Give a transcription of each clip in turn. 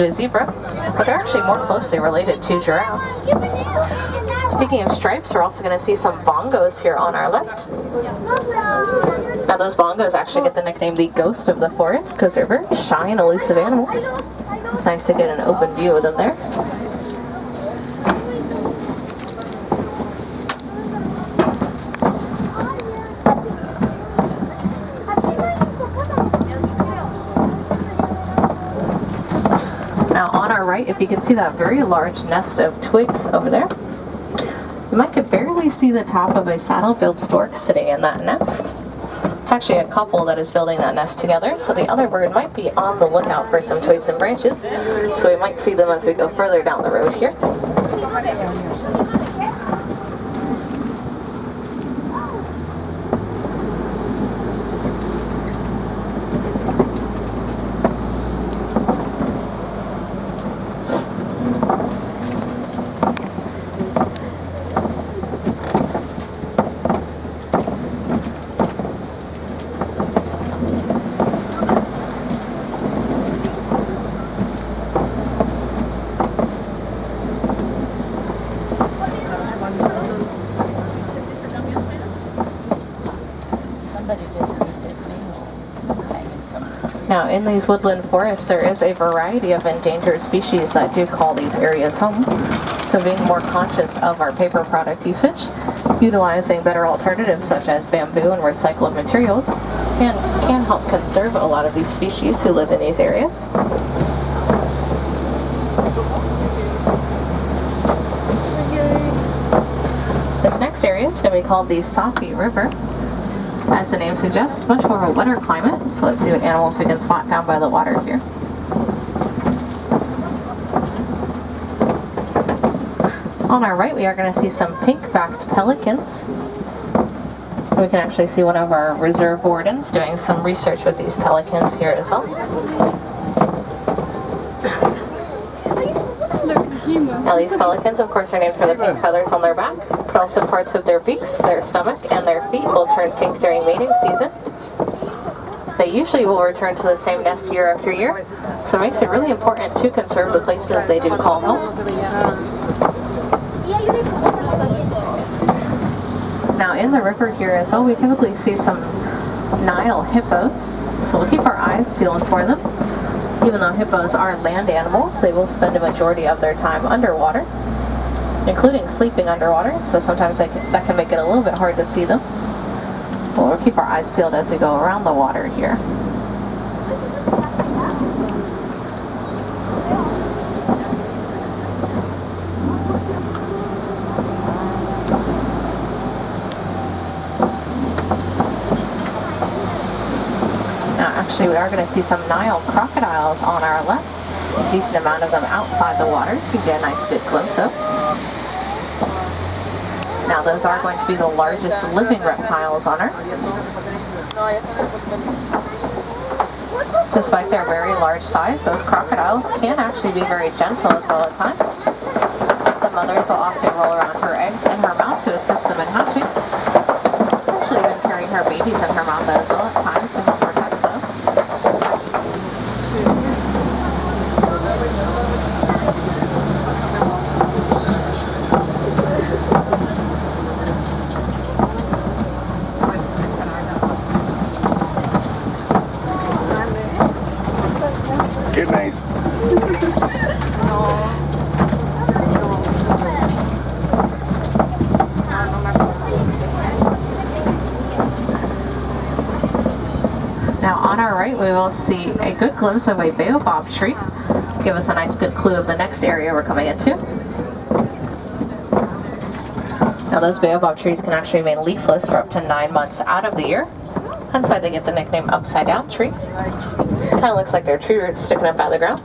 A zebra, but they're actually more closely related to giraffes. Speaking of stripes, we're also going to see some bongos here on our left. Now those bongos actually get the nickname the ghost of the forest because they're very shy and elusive animals. It's nice to get an open view of them there. Now on our right, if you can see that very large nest of twigs over there, you might could barely see the top of a saddle-billed stork sitting in that nest. It's actually a couple that is building that nest together, so the other bird might be on the lookout for some twigs and branches, so we might see them as we go further down the road here. Now in these woodland forests there is a variety of endangered species that do call these areas home. So being more conscious of our paper product usage, utilizing better alternatives such as bamboo and recycled materials can help conserve a lot of these species who live in these areas. This next area is going to be called the Safi River. As the name suggests, much more of a wetter climate, so let's see what animals we can spot down by the water here. On our right, we are going to see some pink-backed pelicans. We can actually see one of our reserve wardens doing some research with these pelicans here as well. Now these pelicans, of course, are named for the pink feathers on their back, but also parts of their beaks, their stomach, and their feet will turn pink during mating season. They usually will return to the same nest year after year, so it makes it really important to conserve the places they do call home. Now in the river here as well, we typically see some Nile hippos, so we'll keep our eyes peeled for them. Even though hippos are land animals, they will spend a majority of their time underwater, including sleeping underwater, so sometimes that can make it a little bit hard to see them. But we'll keep our eyes peeled as we go around the water here. Actually, we are going to see some Nile crocodiles on our left. A decent amount of them outside the water. You can get a nice good glimpse of. Now those are going to be the largest living reptiles on Earth. Despite their very large size, those crocodiles can actually be very gentle as well at times. The mothers will often roll around her eggs in her mouth to assist them in hatching. Actually even carrying her babies in her mouth as well at times to help protect them. Good nice. Now on our right, we will see a good glimpse of a baobab tree. Give us a nice good clue of the next area we're coming into. Now those baobab trees can actually remain leafless for up to 9 months out of the year. That's why they get the nickname upside down tree. Kind of looks like their tree roots sticking up out of the ground.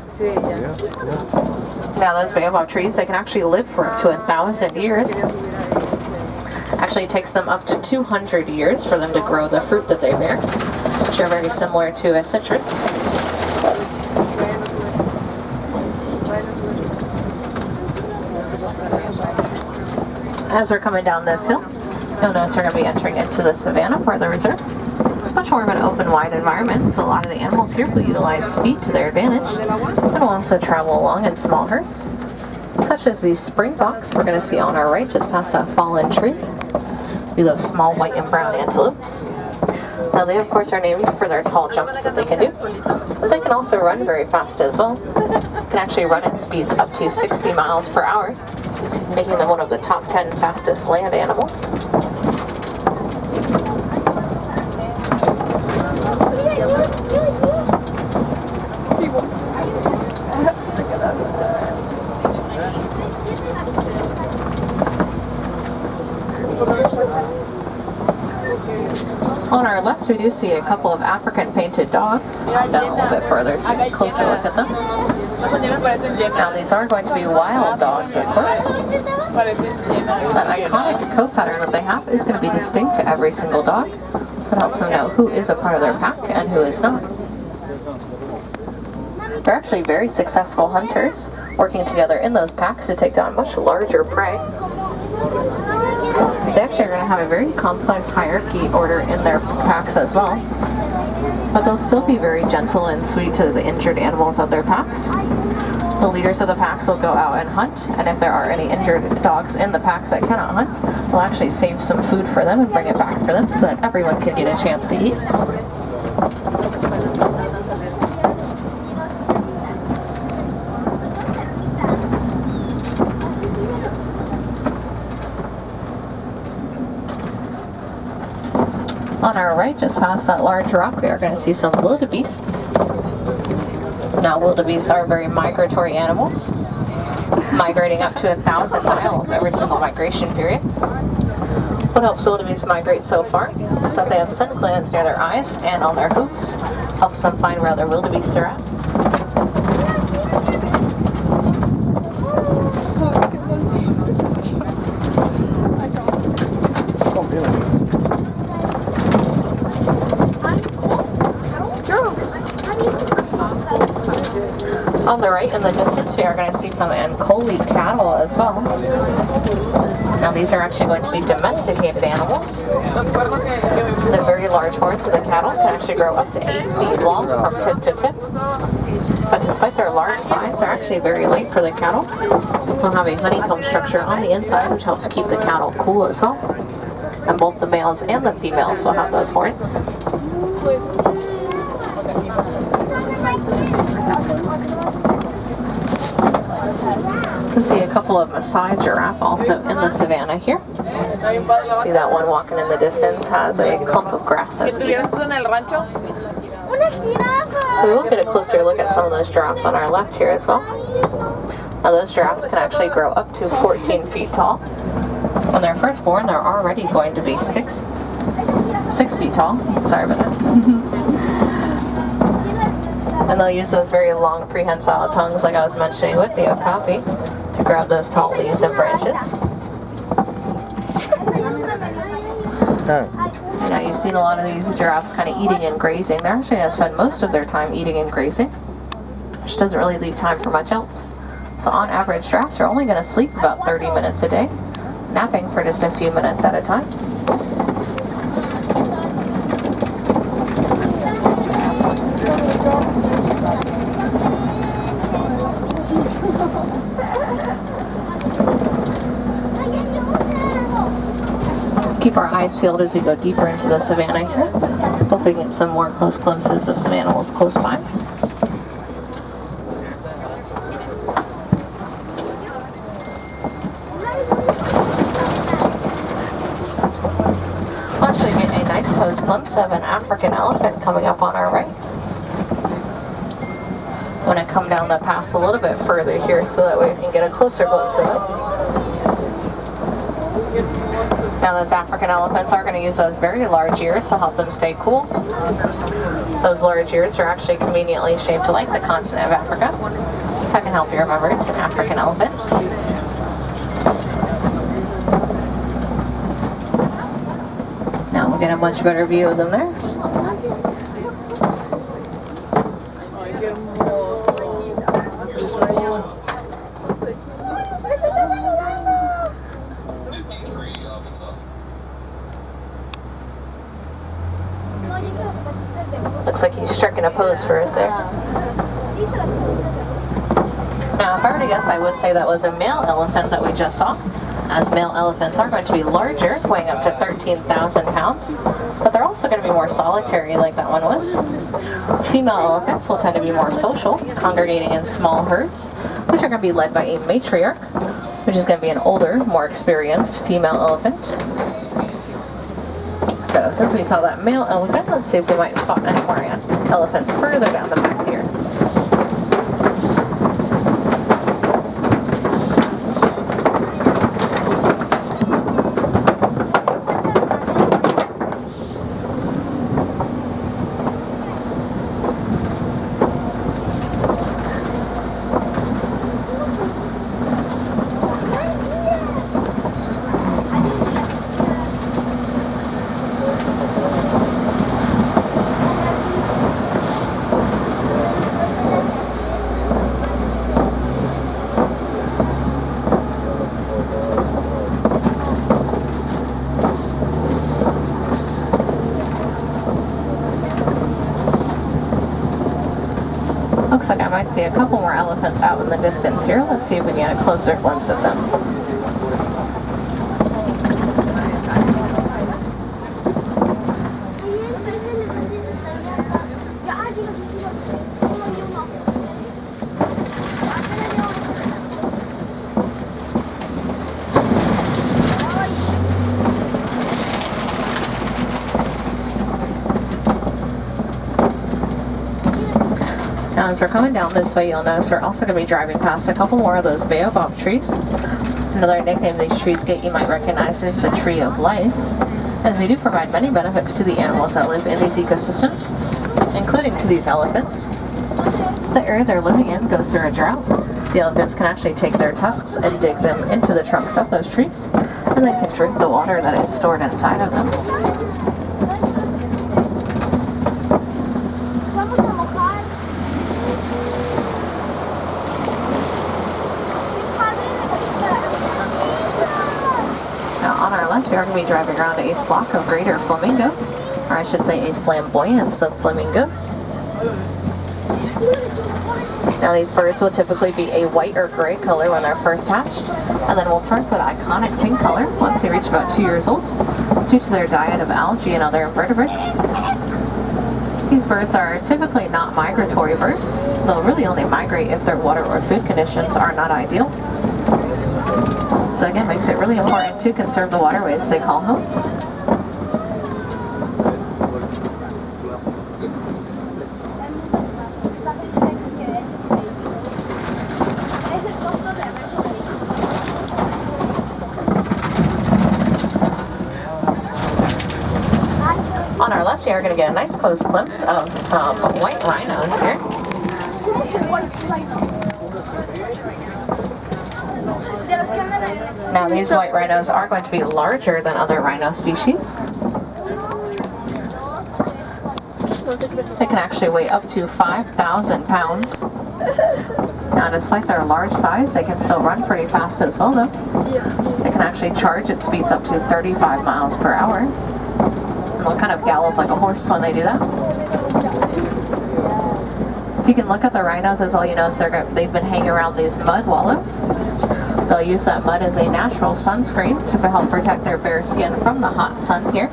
Now those baobab trees, they can actually live for up to 1,000 years. Actually, it takes them up to 200 years for them to grow the fruit that they bear, which are very similar to a citrus. As we're coming down this hill, you'll notice we're going to be entering into the Savannah part of the reserve. much more of an open, wide environment, so a lot of the animals here will utilize speed to their advantage and will also travel along in small herds, such as these springboks we're going to see on our right just past that fallen tree. These are small white and brown antelopes. Now they of course are named for their tall jumps that they can do, but they can also run very fast as well. They can actually run at speeds up to 60 miles per hour, making them one of the top 10 fastest land animals. On our left, we do see a couple of African painted dogs. Down a little bit further so you get a closer look at them. Now these are going to be wild dogs, of course. That iconic coat pattern that they have is going to be distinct to every single dog, so it helps them know who is a part of their pack and who is not. They're actually very successful hunters, working together in those packs to take down much larger prey. They actually are going to have a very complex hierarchy order in their packs as well. But they'll still be very gentle and sweet to the injured animals of their packs. The leaders of the packs will go out and hunt, and if there are any injured dogs in the packs that cannot hunt, they'll actually save some food for them and bring it back for them so that everyone can get a chance to eat. On our right, just past that large rock, we are going to see some wildebeests. Now, wildebeests are very migratory animals, migrating up to 1,000 miles every single migration period. What helps wildebeests migrate so far is that they have scent glands near their eyes and on their hooves, helps them find where other wildebeests are at. On the right in the distance, we are going to see some Ankoli cattle as well. Now these are actually going to be domesticated animals. The very large horns of the cattle can actually grow up to 8 feet long from tip to tip. But despite their large size, they're actually very light for the cattle. They'll have a honeycomb structure on the inside, which helps keep the cattle cool as well. And both the males and the females will have those horns. You can see a couple of Maasai giraffe also in the savannah here. See that one walking in the distance has a clump of grass that's eaten. We will get a closer look at some of those giraffes on our left here as well. Now those giraffes can actually grow up to 14 feet tall. When they're first born, they're already going to be 6 feet tall. Sorry about that. And they'll use those very long prehensile tongues like I was mentioning with the okapi to grab those tall leaves and branches. Now you've seen a lot of these giraffes kind of eating and grazing. They're actually going to spend most of their time eating and grazing, which doesn't really leave time for much else. So on average, giraffes are only going to sleep about 30 minutes a day, napping for just a few minutes at a time. Keep our eyes peeled as we go deeper into the savannah here. Hoping to get some more close glimpses of some animals close by. We'll actually get a nice close glimpse of an African elephant coming up on our right. I'm going to come down the path a little bit further here so that way we can get a closer glimpse of it. Now those African elephants are going to use those very large ears to help them stay cool. Those large ears are actually conveniently shaped like the continent of Africa. So I can help you remember it's an African elephant. Now we'll get a much better view of them there. gonna pose for us there. Now, if I were to guess, I would say that was a male elephant that we just saw, as male elephants are going to be larger, weighing up to 13,000 pounds, but they're also going to be more solitary like that one was. Female elephants will tend to be more social, congregating in small herds, which are going to be led by a matriarch, which is going to be an older, more experienced female elephant. So since we saw that male elephant, let's see if we might spot any more elephants further down the path here. Looks like I might see a couple more elephants out in the distance here. Let's see if we can get a closer glimpse of them. Now, as we're coming down this way, you'll notice we're also going to be driving past a couple more of those baobab trees. Another nickname these trees get you might recognize is the tree of life, as they do provide many benefits to the animals that live in these ecosystems, including to these elephants. The area they're living in goes through a drought. The elephants can actually take their tusks and dig them into the trunks of those trees, and they can drink the water that is stored inside of them. We are going to be driving around a flock of greater flamingos, or I should say a flamboyance of flamingos. Now these birds will typically be a white or gray color when they're first hatched, and then will turn to that iconic pink color once they reach about 2 years old, due to their diet of algae and other invertebrates. These birds are typically not migratory birds. They'll really only migrate if their water or food conditions are not ideal. So again, makes it really important to conserve the waterways they call home. On our left here, we're going to get a nice close glimpse of some white rhinos here. Now these white rhinos are going to be larger than other rhino species. They can actually weigh up to 5,000 pounds. Now despite their large size, they can still run pretty fast as well though. They can actually charge at speeds up to 35 miles per hour. And they'll kind of gallop like a horse when they do that. If you can look at the rhinos as well, you notice they've been hanging around these mud wallows. They'll use that mud as a natural sunscreen to help protect their bare skin from the hot sun here.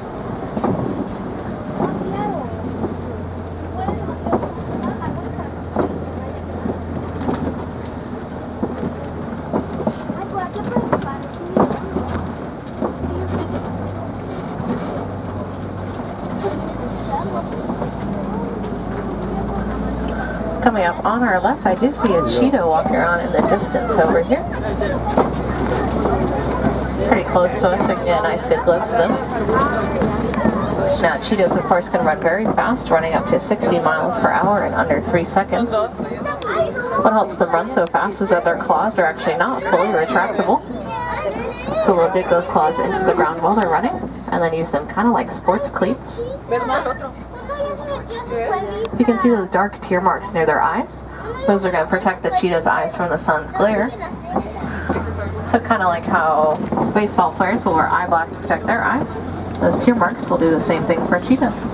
Coming up on our left, I do see a cheetah walking around in the distance over here. Pretty close to us, so we can get a nice good glimpse of them. Now, cheetahs, of course, can run very fast, running up to 60 miles per hour in under 3 seconds. What helps them run so fast is that their claws are actually not fully retractable. So they'll dig those claws into the ground while they're running, and then use them kind of like sports cleats. You can see those dark tear marks near their eyes. Those are going to protect the cheetah's eyes from the sun's glare. So kind of like how baseball players will wear eye black to protect their eyes, those tear marks will do the same thing for cheetahs.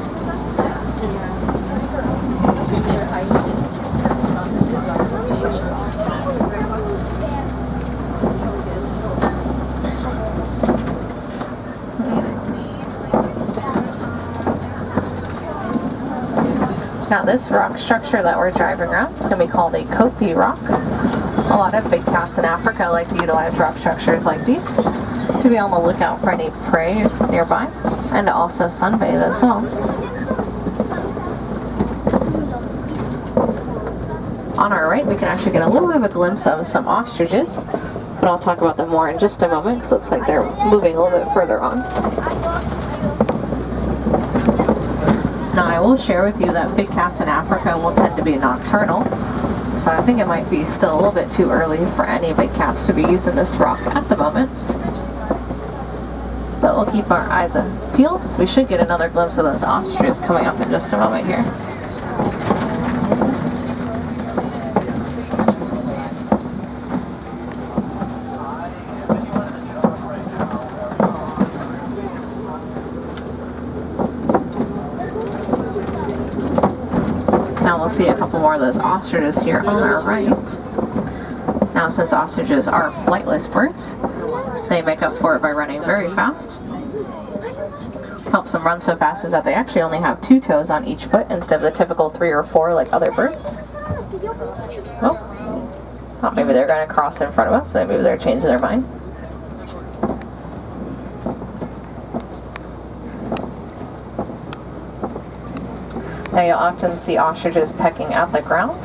Now this rock structure that we're driving around is going to be called a Kopi rock. A lot of big cats in Africa like to utilize rock structures like these to be on the lookout for any prey nearby and to also sunbathe as well. On our right we can actually get a little bit of a glimpse of some ostriches, but I'll talk about them more in just a moment because it looks like they're moving a little bit further on. Now I will share with you that big cats in Africa will tend to be nocturnal, so I think it might be still a little bit too early for any big cats to be using this rock at the moment. But we'll keep our eyes peeled. We should get another glimpse of those ostriches coming up in just a moment here. Now we'll see a couple more of those ostriches here on our right. Now since ostriches are flightless birds, they make up for it by running very fast. Helps them run so fast is that they actually only have 2 toes on each foot instead of the typical 3 or 4 like other birds. Oh, maybe they're going to cross in front of us, so maybe they're changing their mind. Now you'll often see ostriches pecking at the ground.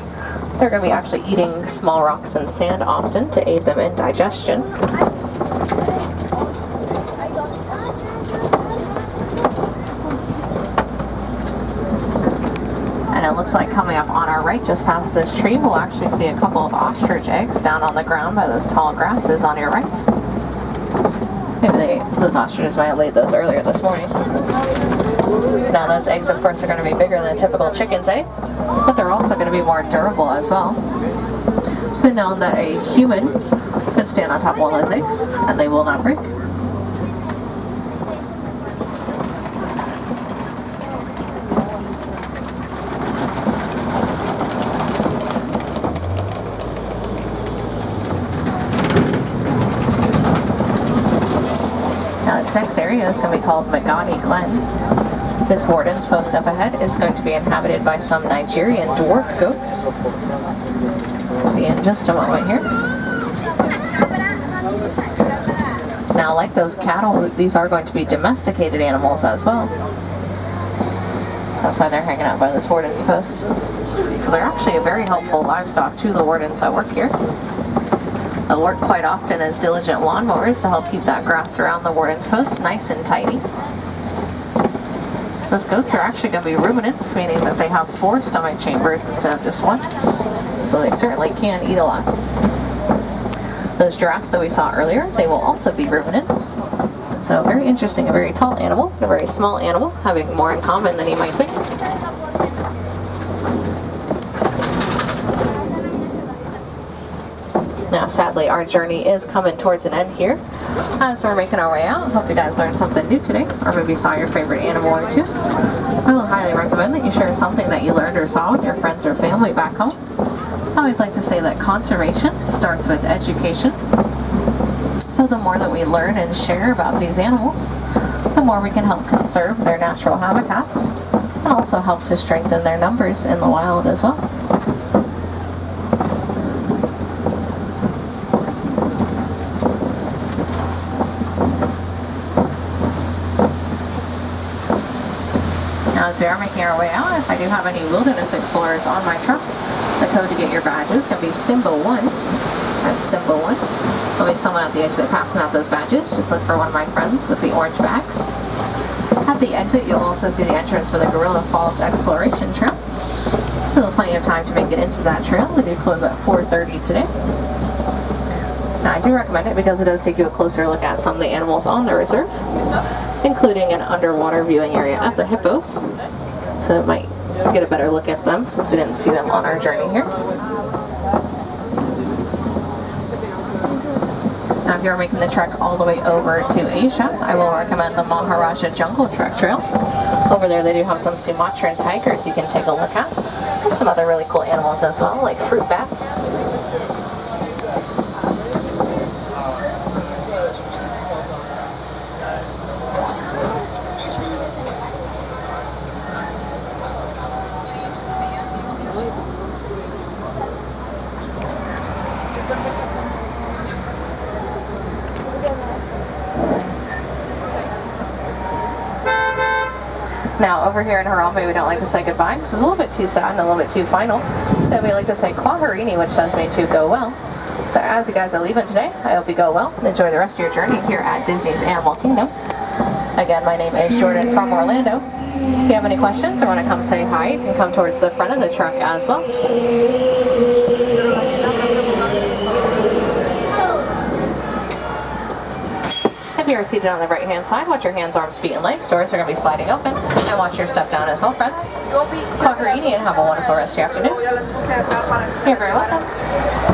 They're going to be actually eating small rocks and sand often to aid them in digestion. And it looks like coming up on our right just past this tree we'll actually see a couple of ostrich eggs down on the ground by those tall grasses on your right. Maybe those ostriches might have laid those earlier this morning. Now those eggs of course are going to be bigger than a typical chicken's egg, but they're also going to be more durable as well. It's been known that a human could stand on top of one of those eggs and they will not break. Now this next area is going to be called Magani Glen. This warden's post up ahead is going to be inhabited by some Nigerian dwarf goats. We'll see in just a moment here. Now, like those cattle, these are going to be domesticated animals as well. That's why they're hanging out by this warden's post. So they're actually a very helpful livestock to the wardens that work here. They'll work quite often as diligent lawnmowers to help keep that grass around the warden's post nice and tidy. Those goats are actually going to be ruminants, meaning that they have 4 stomach chambers instead of just 1. So they certainly can eat a lot. Those giraffes that we saw earlier, they will also be ruminants. So very interesting, a very tall animal, and a very small animal, having more in common than you might think. Now sadly our journey is coming towards an end here. As we're making our way out, I hope you guys learned something new today, or maybe saw your favorite animal or 2. I will highly recommend that you share something that you learned or saw with your friends or family back home. I always like to say that conservation starts with education. So the more that we learn and share about these animals, the more we can help conserve their natural habitats and also help to strengthen their numbers in the wild as well. As we are making our way out, if I do have any wilderness explorers on my truck, the code to get your badges can be Symbol 1. That's Symbol 1. There'll be someone at the exit passing out those badges. Just look for one of my friends with the orange bags. At the exit, you'll also see the entrance for the Gorilla Falls Exploration Trail. Still plenty of time to make it into that trail. They do close at 4:30 today. Now, I do recommend it because it does take you a closer look at some of the animals on the reserve, including an underwater viewing area at the hippos, so it might get a better look at them since we didn't see them on our journey here. Now if you're making the trek all the way over to Asia, I will recommend the Maharaja Jungle Trek Trail. Over there they do have some Sumatran tigers you can take a look at, and some other really cool animals as well, like fruit bats. Now, over here in Harambe, we don't like to say goodbye because it's a little bit too sad and a little bit too final. So we like to say Kwaherini, which does mean to go well. So as you guys are leaving today, I hope you go well and enjoy the rest of your journey here at Disney's Animal Kingdom. Again, my name is Jordan from Orlando. If you have any questions or want to come say hi, you can come towards the front of the truck as well. If you're seated on the right-hand side, watch your hands, arms, feet, and legs. Doors are going to be sliding open. And watch your step down as well, friends. Kwaherini, and have a wonderful rest of your afternoon. You're very welcome.